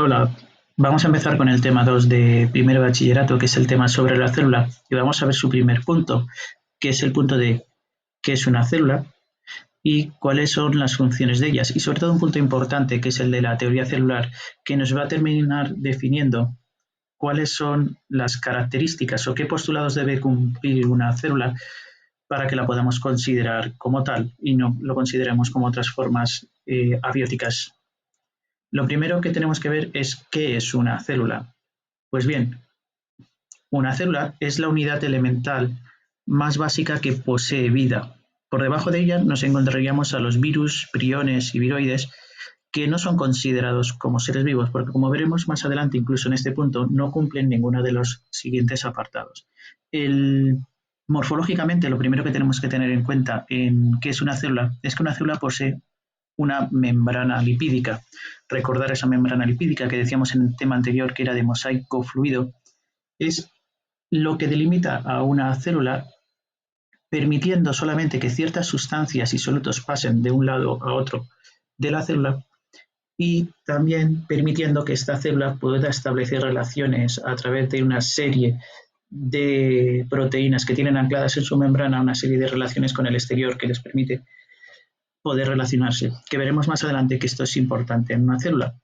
Hola, vamos a empezar con el tema 2 de primero de bachillerato, que es el tema sobre la célula, y vamos a ver su primer punto, que es el punto de qué es una célula y cuáles son las funciones de ellas, y sobre todo un punto importante, que es el de la teoría celular, que nos va a terminar definiendo cuáles son las características o qué postulados debe cumplir una célula para que la podamos considerar como tal y no lo consideremos como otras formas abióticas. Lo primero que tenemos que ver es qué es una célula. Pues bien, una célula es la unidad elemental más básica que posee vida. Por debajo de ella nos encontraríamos a los virus, priones y viroides, que no son considerados como seres vivos, porque como veremos más adelante, incluso en este punto, no cumplen ninguno de los siguientes apartados. Morfológicamente, lo primero que tenemos que tener en cuenta en qué es una célula es que una célula posee una membrana lipídica. Recordar esa membrana lipídica que decíamos en el tema anterior, que era de mosaico fluido, es lo que delimita a una célula, permitiendo solamente que ciertas sustancias y solutos pasen de un lado a otro de la célula, y también permitiendo que esta célula pueda establecer relaciones a través de una serie de proteínas que tienen ancladas en su membrana una serie de relaciones con el exterior que les permite poder relacionarse, que veremos más adelante que esto es importante en una célula.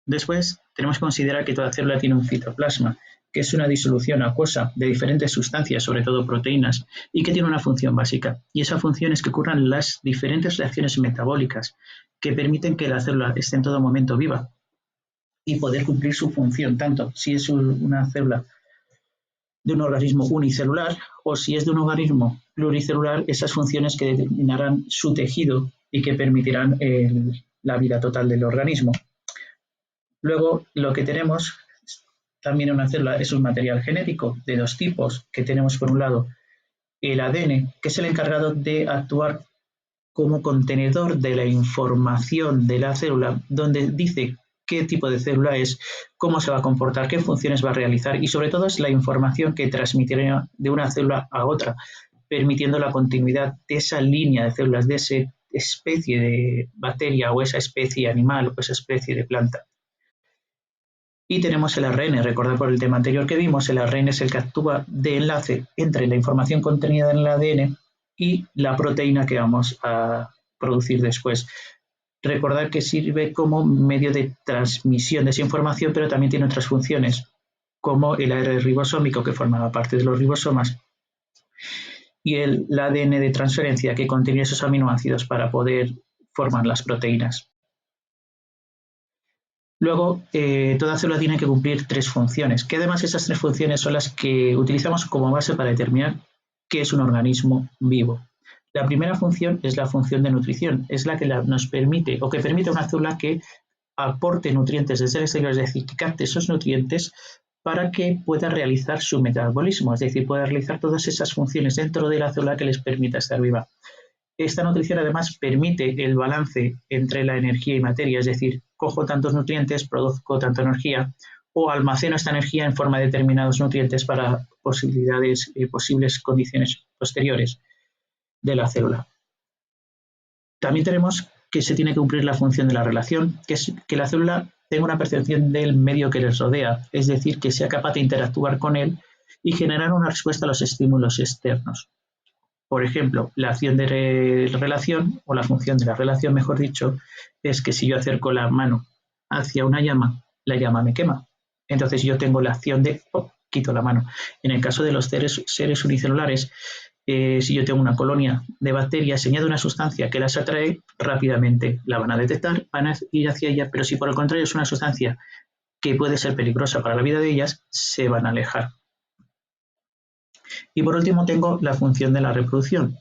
Después, tenemos que considerar que toda célula tiene un citoplasma, que es una disolución acuosa de diferentes sustancias, sobre todo proteínas, y que tiene una función básica. Y esa función es que ocurran las diferentes reacciones metabólicas que permiten que la célula esté en todo momento viva y poder cumplir su función, tanto si es una célula de un organismo unicelular o si es de un organismo pluricelular, esas funciones que determinarán su tejido y que permitirán la vida total del organismo. Luego, lo que tenemos también en una célula es un material genético de dos tipos, que tenemos por un lado el ADN, que es el encargado de actuar como contenedor de la información de la célula, donde dice qué tipo de célula es, cómo se va a comportar, qué funciones va a realizar y sobre todo es la información que transmitirá de una célula a otra, permitiendo la continuidad de esa línea de células, de esa especie de bacteria o esa especie animal o esa especie de planta. Y tenemos el ARN, recordad por el tema anterior que vimos, el ARN es el que actúa de enlace entre la información contenida en el ADN y la proteína que vamos a producir después. Recordad que sirve como medio de transmisión de esa información, pero también tiene otras funciones, como el ARN ribosómico, que formaba parte de los ribosomas, y el ADN de transferencia, que contiene esos aminoácidos para poder formar las proteínas. Luego, toda célula tiene que cumplir tres funciones, que además esas tres funciones son las que utilizamos como base para determinar qué es un organismo vivo. La primera función es la función de nutrición, es la que nos permite o que permite a una célula que aporte nutrientes desde el exterior, es decir, que capte esos nutrientes para que pueda realizar su metabolismo, es decir, pueda realizar todas esas funciones dentro de la célula que les permita estar viva. Esta nutrición además permite el balance entre la energía y materia, es decir, cojo tantos nutrientes, produzco tanta energía o almaceno esta energía en forma de determinados nutrientes para posibles condiciones posteriores de la célula. También tenemos que se tiene que cumplir la función de la relación, que es que la célula tenga una percepción del medio que les rodea, es decir, que sea capaz de interactuar con él y generar una respuesta a los estímulos externos. Por ejemplo, la acción de relación, o la función de la relación, mejor dicho, es que si yo acerco la mano hacia una llama, la llama me quema. Entonces yo tengo la acción de quito la mano. En el caso de los seres unicelulares, si yo tengo una colonia de bacterias, se añade una sustancia que las atrae, rápidamente la van a detectar, van a ir hacia ella, pero si por el contrario es una sustancia que puede ser peligrosa para la vida de ellas, se van a alejar. Y por último tengo la función de la reproducción,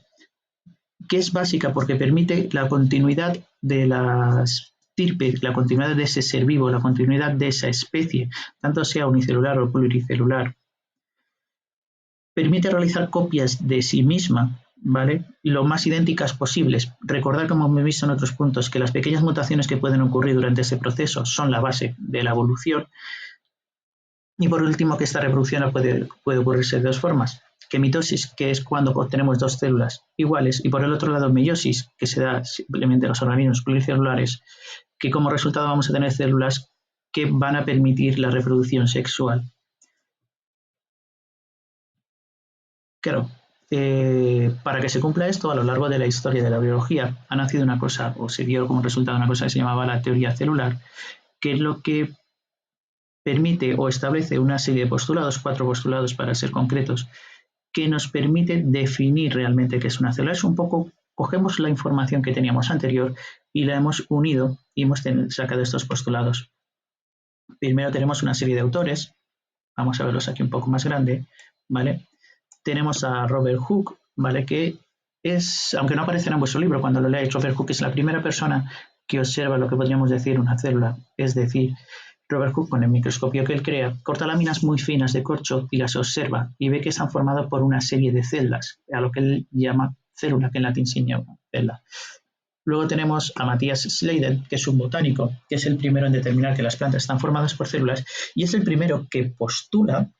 que es básica porque permite la continuidad de las estirpes, la continuidad de ese ser vivo, la continuidad de esa especie, tanto sea unicelular o pluricelular. Permite realizar copias de sí misma, ¿vale? Lo más idénticas posibles. Recordar, como hemos visto en otros puntos, que las pequeñas mutaciones que pueden ocurrir durante ese proceso son la base de la evolución. Y por último, que esta reproducción puede ocurrirse de dos formas. Que mitosis, que es cuando obtenemos dos células iguales, y por el otro lado meiosis, que se da simplemente en los organismos pluricelulares, que como resultado vamos a tener células que van a permitir la reproducción sexual. Claro, para que se cumpla esto, a lo largo de la historia de la biología ha nacido una cosa, o se dio como resultado una cosa que se llamaba la teoría celular, que es lo que permite o establece una serie de postulados, 4 postulados para ser concretos, que nos permite definir realmente qué es una célula. Es un poco, cogemos la información que teníamos anterior y la hemos unido y hemos sacado estos postulados. Primero tenemos una serie de autores, vamos a verlos aquí un poco más grande, ¿vale? Tenemos a Robert Hooke, ¿vale? Que es, aunque no aparecerá en vuestro libro cuando lo leáis, Robert Hooke es la primera persona que observa lo que podríamos decir una célula, es decir, Robert Hooke, con el microscopio que él crea, corta láminas muy finas de corcho y las observa y ve que están formadas por una serie de celdas, a lo que él llama célula, que en latín significa celda. Luego tenemos a Matthias Schleiden, que es un botánico, que es el primero en determinar que las plantas están formadas por células y es el primero que postula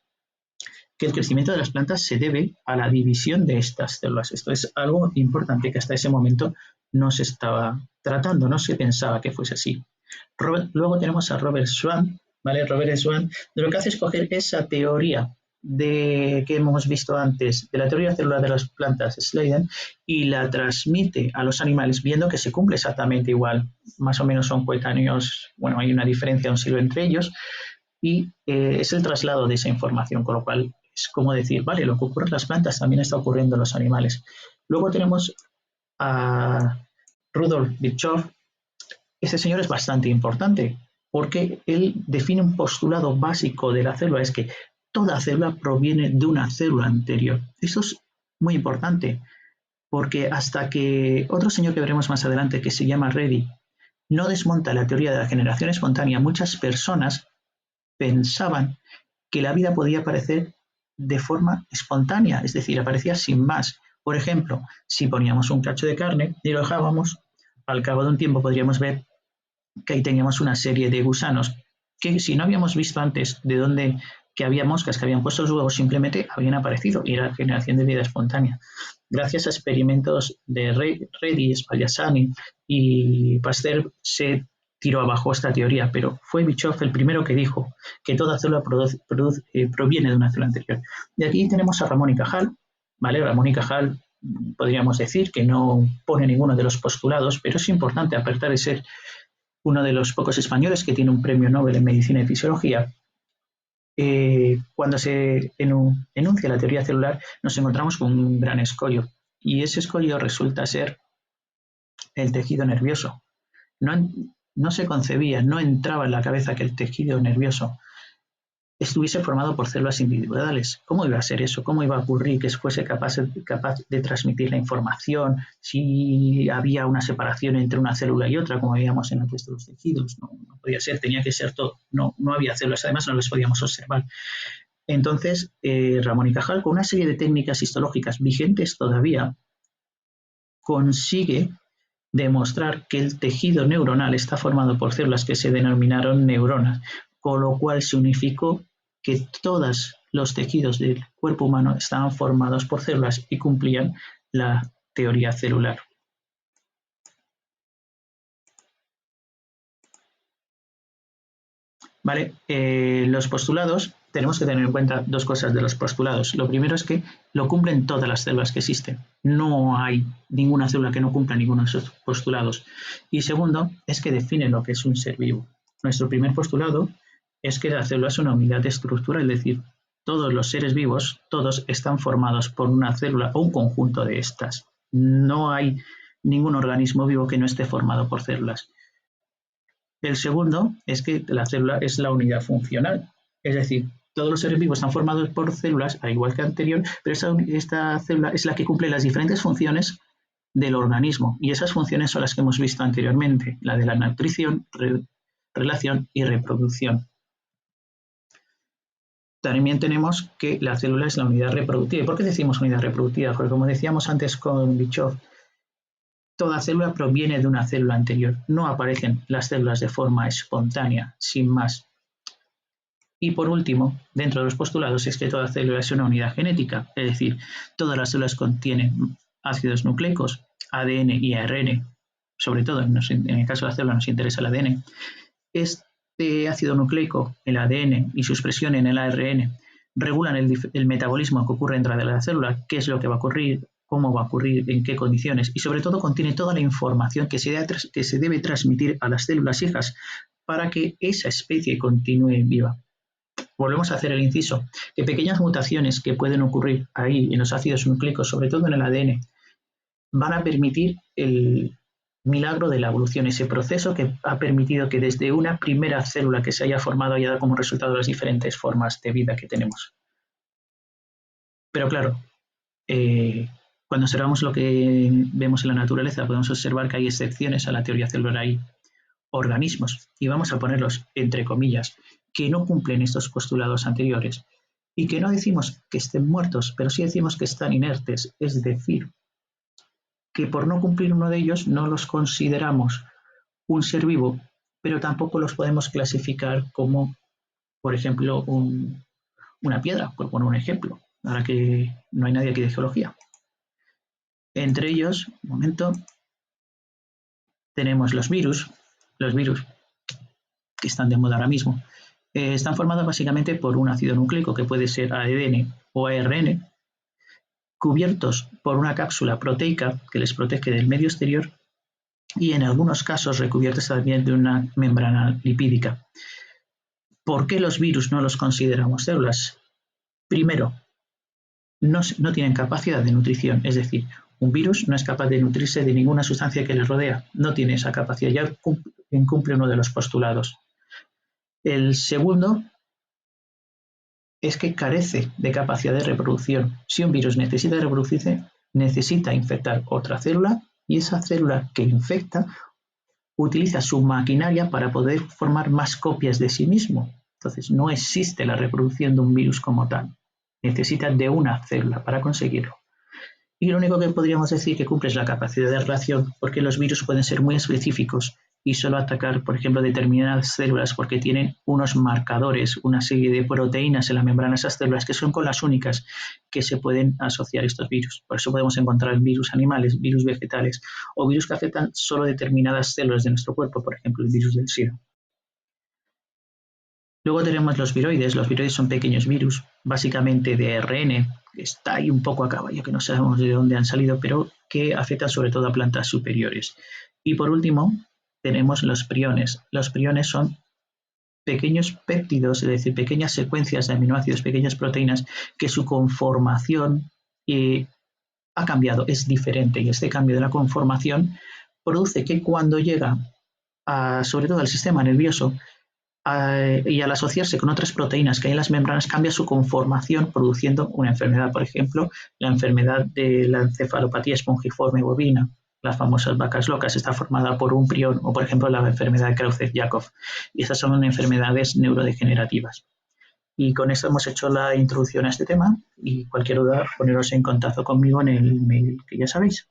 que el crecimiento de las plantas se debe a la división de estas células. Esto es algo importante que hasta ese momento no se estaba tratando, no se pensaba que fuese así. Luego tenemos a Robert Schwann, ¿vale? Robert Schwann lo que hace es coger esa teoría que hemos visto antes, de la teoría celular de las plantas, Schleiden, y la transmite a los animales, viendo que se cumple exactamente igual. Más o menos son coetáneos, bueno, hay una diferencia de un siglo entre ellos, y es el traslado de esa información, con lo cual es como decir, vale, lo que ocurre en las plantas también está ocurriendo en los animales. Luego tenemos a Rudolf Virchow. Este señor es bastante importante porque él define un postulado básico de la célula, es que toda célula proviene de una célula anterior. Esto es muy importante porque hasta que otro señor que veremos más adelante, que se llama Redi, no desmonta la teoría de la generación espontánea, muchas personas pensaban que la vida podía aparecer de forma espontánea, es decir, aparecía sin más. Por ejemplo, si poníamos un cacho de carne y lo dejábamos, al cabo de un tiempo podríamos ver que ahí teníamos una serie de gusanos que si no habíamos visto antes de dónde que había moscas que habían puesto los huevos, simplemente habían aparecido y era generación de vida espontánea. Gracias a experimentos de Redi, Spallanzani y Pasteur se tiró abajo esta teoría, pero fue Virchow el primero que dijo que toda célula proviene de una célula anterior. De aquí tenemos a Ramón y Cajal, ¿vale? Ramón y Cajal podríamos decir que no pone ninguno de los postulados, pero es importante, a pesar de ser uno de los pocos españoles que tiene un premio Nobel en Medicina y Fisiología, cuando se enuncia la teoría celular nos encontramos con un gran escollo y ese escollo resulta ser el tejido nervioso. No, no se concebía, no entraba en la cabeza que el tejido nervioso estuviese formado por células individuales. ¿Cómo iba a ser eso? ¿Cómo iba a ocurrir que fuese capaz de transmitir la información si había una separación entre una célula y otra, como veíamos en el resto de los tejidos? No, no podía ser, tenía que ser todo. No, no había células, además no las podíamos observar. Entonces, Ramón y Cajal, con una serie de técnicas histológicas vigentes todavía, consigue demostrar que el tejido neuronal está formado por células que se denominaron neuronas, con lo cual se unificó que todos los tejidos del cuerpo humano estaban formados por células y cumplían la teoría celular. ¿Vale? Los postulados, tenemos que tener en cuenta dos cosas de los postulados. Lo primero es que lo cumplen todas las células que existen. No hay ninguna célula que no cumpla ninguno de esos postulados. Y segundo, es que define lo que es un ser vivo. Nuestro primer postulado es que la célula es una unidad de estructura, es decir, todos los seres vivos, todos están formados por una célula o un conjunto de estas. No hay ningún organismo vivo que no esté formado por células. El segundo es que la célula es la unidad funcional, es decir, todos los seres vivos están formados por células, al igual que anterior, pero esta célula es la que cumple las diferentes funciones del organismo y esas funciones son las que hemos visto anteriormente, la de la nutrición, relación y reproducción. También tenemos que la célula es la unidad reproductiva. ¿Y por qué decimos unidad reproductiva? Porque como decíamos antes con Virchow, toda célula proviene de una célula anterior. No aparecen las células de forma espontánea, sin más. Y por último, dentro de los postulados es que toda célula es una unidad genética, es decir, todas las células contienen ácidos nucleicos, ADN y ARN, sobre todo en el caso de la célula nos interesa el ADN. de ácido nucleico, el ADN, y su expresión en el ARN regulan el metabolismo que ocurre dentro de la célula, qué es lo que va a ocurrir, cómo va a ocurrir, en qué condiciones, y sobre todo contiene toda la información que se debe transmitir a las células hijas para que esa especie continúe viva. Volvemos a hacer el inciso, que pequeñas mutaciones que pueden ocurrir ahí en los ácidos nucleicos, sobre todo en el ADN, van a permitir el milagro de la evolución, ese proceso que ha permitido que desde una primera célula que se haya formado haya dado como resultado las diferentes formas de vida que tenemos. Pero claro, cuando observamos lo que vemos en la naturaleza, podemos observar que hay excepciones a la teoría celular. Hay organismos, y vamos a ponerlos entre comillas, que no cumplen estos postulados anteriores y que no decimos que estén muertos, pero sí decimos que están inertes, es decir, que por no cumplir uno de ellos no los consideramos un ser vivo, pero tampoco los podemos clasificar como, por ejemplo, una piedra, por poner un ejemplo, ahora que no hay nadie aquí de geología. Entre ellos, un momento, tenemos los virus que están de moda ahora mismo. Están formados básicamente por un ácido nucleico que puede ser ADN o ARN, cubiertos por una cápsula proteica que les protege del medio exterior y en algunos casos recubiertos también de una membrana lipídica. ¿Por qué los virus no los consideramos células? Primero, no tienen capacidad de nutrición, es decir, un virus no es capaz de nutrirse de ninguna sustancia que le rodea, no tiene esa capacidad, ya incumple uno de los postulados. El segundo es que carece de capacidad de reproducción. Si un virus necesita reproducirse, necesita infectar otra célula y esa célula que infecta utiliza su maquinaria para poder formar más copias de sí mismo. Entonces, no existe la reproducción de un virus como tal. Necesita de una célula para conseguirlo. Y lo único que podríamos decir que cumple es la capacidad de relación, porque los virus pueden ser muy específicos y solo atacar, por ejemplo, determinadas células porque tienen unos marcadores, una serie de proteínas en la membrana de esas células que son con las únicas que se pueden asociar estos virus. Por eso podemos encontrar virus animales, virus vegetales o virus que afectan solo determinadas células de nuestro cuerpo, por ejemplo, el virus del SIDA. Luego tenemos los viroides. Los viroides son pequeños virus, básicamente de ARN, que está ahí un poco a caballo, que no sabemos de dónde han salido, pero que afectan sobre todo a plantas superiores. Y por último, tenemos los priones. Los priones son pequeños péptidos, es decir, pequeñas secuencias de aminoácidos, pequeñas proteínas, que su conformación ha cambiado, es diferente. Y este cambio de la conformación produce que cuando llega sobre todo al sistema nervioso, y al asociarse con otras proteínas que hay en las membranas cambia su conformación produciendo una enfermedad, por ejemplo, la enfermedad de la encefalopatía espongiforme bovina, las famosas vacas locas, está formada por un prión, o por ejemplo la enfermedad de Creutzfeldt-Jakob, y estas son enfermedades neurodegenerativas. Y con esto hemos hecho la introducción a este tema y cualquier duda poneros en contacto conmigo en el mail que ya sabéis.